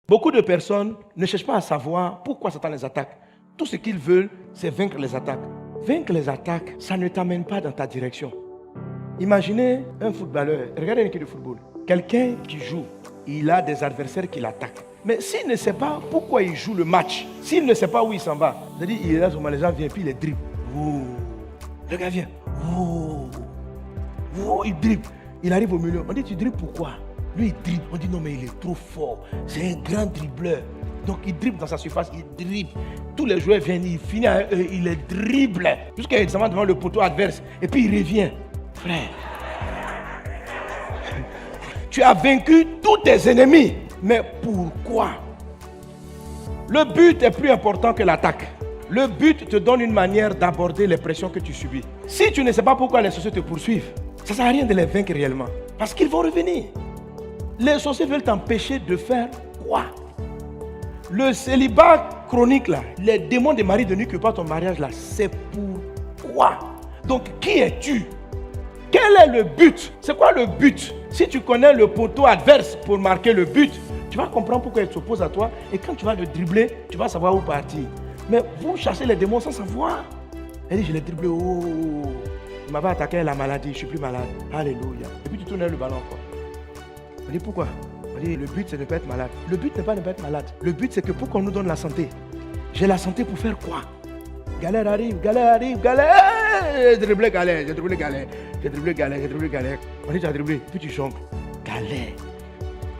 Beaucoup de personnes ne cherchent pas à savoir pourquoi Satan les attaque. Tout ce qu'ils veulent, c'est vaincre les attaques. Vaincre les attaques, ça ne t'amène pas dans ta direction. Imaginez un footballeur, regardez une équipe de football. Quelqu'un qui joue, il a des adversaires qui l'attaquent. Mais s'il ne sait pas pourquoi il joue le match, s'il ne sait pas où il s'en va, c'est-à-dire il est là, les gens viennent, puis il les dribble. Oh. Le gars vient. Oh. Oh, il dribble. Il arrive au milieu. On dit, tu dribbles pourquoi? Lui, il dribble. On dit, non, mais il est trop fort. C'est un grand dribbleur. Donc, il dribble dans sa surface. Il dribble. Tous les joueurs viennent. Il finit, il les dribble. Jusqu'à il s'en va devant le poteau adverse. Et puis, il revient. Frère. Tu as vaincu tous tes ennemis. Mais pourquoi? Le but est plus important que l'attaque. Le but te donne une manière d'aborder les pressions que tu subis. Si tu ne sais pas pourquoi les sorciers te poursuivent, ça ne sert à rien de les vaincre réellement. Parce qu'ils vont revenir. Les sorciers veulent t'empêcher de faire quoi? Le célibat chronique là, les démons des maris de nuit qui partent ton mariage là, c'est pourquoi? Donc qui es-tu? Quel est le but? C'est quoi le but? Si tu connais le poteau adverse pour marquer le but, tu vas comprendre pourquoi il s'oppose à toi. Et quand tu vas le dribbler, tu vas savoir où partir. Mais vous cherchez les démons sans savoir. Elle dit, je l'ai dribblé. Oh, il m'avait attaqué la maladie, je ne suis plus malade. Alléluia. Et puis tu tournes le ballon encore. On dit pourquoi? On dit, le but c'est de ne pas être malade. Le but n'est pas de ne pas être malade. Le but c'est que pour qu'on nous donne la santé. J'ai la santé pour faire quoi? Galère arrive, galère arrive, galère. J'ai dribblé galère, j'ai dribblé galère. J'ai dribblé galère, j'ai dribblé galère. On dit, tu as dribblé, puis tu chantes. Galère.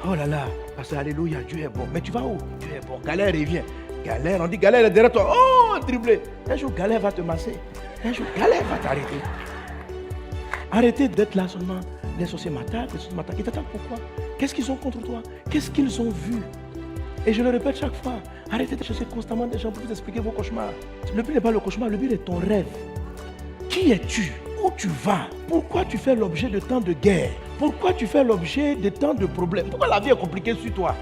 Oh là là, parce que alléluia, Dieu est bon. Mais tu vas où? Dieu est bon. Galère revient. Galère, on dit galère est derrière toi. Oh, dribblé. Un jour, galère va te masser. Un jour, galère va t'arrêter. Arrêtez d'être là seulement. Les sorciers m'attaquent, les sorciers m'attaquent. Ils t'attaquent pourquoi? Qu'est-ce qu'ils ont contre toi? Qu'est-ce qu'ils ont vu? Et je le répète chaque fois. Arrêtez de chercher constamment des gens pour vous expliquer vos cauchemars. Le but n'est pas le cauchemar, le but est ton rêve. Qui es-tu? Où tu vas? Pourquoi tu fais l'objet de tant de guerres? Pourquoi tu fais l'objet de tant de problèmes? Pourquoi la vie est compliquée sur toi?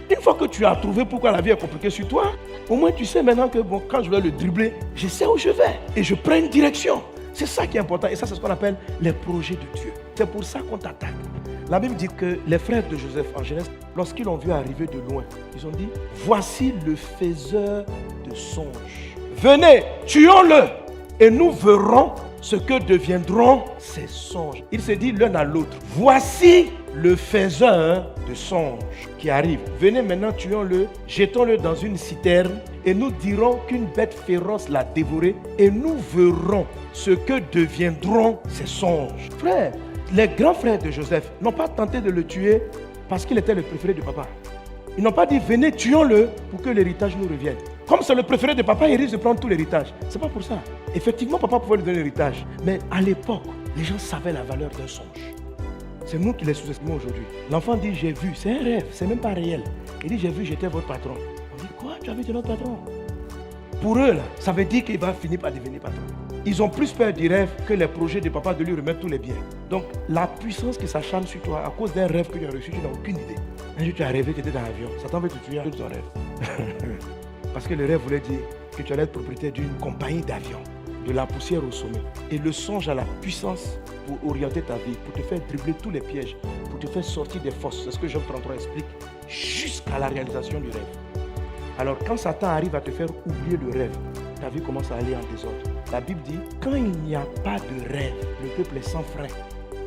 Une fois que tu as trouvé pourquoi la vie est compliquée sur toi, au moins tu sais maintenant que bon, quand je vais le dribbler, je sais où je vais et je prends une direction. C'est ça qui est important et ça c'est ce qu'on appelle les projets de Dieu. C'est pour ça qu'on t'attaque. La Bible dit que les frères de Joseph en Genèse, lorsqu'ils l'ont vu arriver de loin, ils ont dit, voici le faiseur de songes. Venez, tuons-le et nous verrons ce que deviendront ces songes. Il se dit l'un à l'autre, voici le faiseur de songes qui arrive. Venez maintenant, tuons-le, jetons-le dans une citerne et nous dirons qu'une bête féroce l'a dévoré et nous verrons ce que deviendront ces songes. Frère, les grands frères de Joseph n'ont pas tenté de le tuer parce qu'il était le préféré de papa. Ils n'ont pas dit venez, tuons-le pour que l'héritage nous revienne. Comme c'est le préféré de papa, il risque de prendre tout l'héritage. C'est pas pour ça. Effectivement, papa pouvait lui donner l'héritage. Mais à l'époque, les gens savaient la valeur d'un songe. C'est nous qui les sous-estimons aujourd'hui. L'enfant dit j'ai vu, c'est un rêve, c'est même pas réel. Il dit j'ai vu, j'étais votre patron. On dit quoi, tu as vu, tu es notre patron? Pour eux, là, ça veut dire qu'il va finir par devenir patron. Ils ont plus peur du rêve que les projets de papa de lui remettre tous les biens. Donc, la puissance qui s'acharne sur toi à cause d'un rêve que tu as reçu, tu n'as aucune idée. Un jour, tu as rêvé, tu étais dans l'avion. Satan veut te tuer à cause de ton rêve. Parce que le rêve voulait dire que tu allais être propriétaire d'une compagnie d'avions, de la poussière au sommet. Et le songe a la puissance pour orienter ta vie, pour te faire dribbler tous les pièges, pour te faire sortir des forces. C'est ce que Job 33 explique, jusqu'à la réalisation du rêve. Alors, quand Satan arrive à te faire oublier le rêve, ta vie commence à aller en désordre. La Bible dit, quand il n'y a pas de rêve, le peuple est sans frein.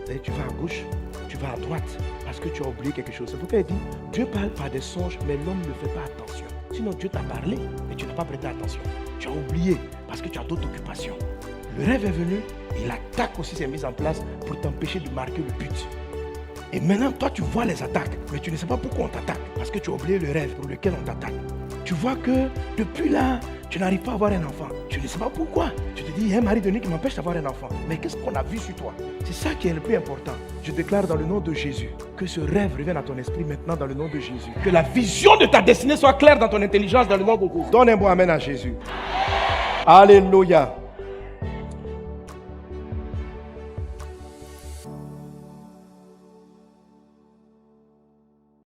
C'est-à-dire, tu vas à gauche, tu vas à droite, parce que tu as oublié quelque chose. C'est pourquoi il dit, Dieu parle par des songes, mais l'homme ne fait pas attention. Sinon, Dieu t'a parlé, mais tu n'as pas prêté attention. Tu as oublié, parce que tu as d'autres occupations. Le rêve est venu, et l'attaque aussi s'est mise en place pour t'empêcher de marquer le but. Et maintenant, toi, tu vois les attaques, mais tu ne sais pas pourquoi on t'attaque, parce que tu as oublié le rêve pour lequel on t'attaque. Tu vois que depuis là, tu n'arrives pas à avoir un enfant. Tu ne sais pas pourquoi. Tu te dis, il y a un mari de nuit qui m'empêche d'avoir un enfant. Mais qu'est-ce qu'on a vu sur toi? C'est ça qui est le plus important. Je déclare dans le nom de Jésus que ce rêve revienne à ton esprit maintenant dans le nom de Jésus. Que la vision de ta destinée soit claire dans ton intelligence dans le nom de Jésus. Donne un bon amen à Jésus. Alléluia.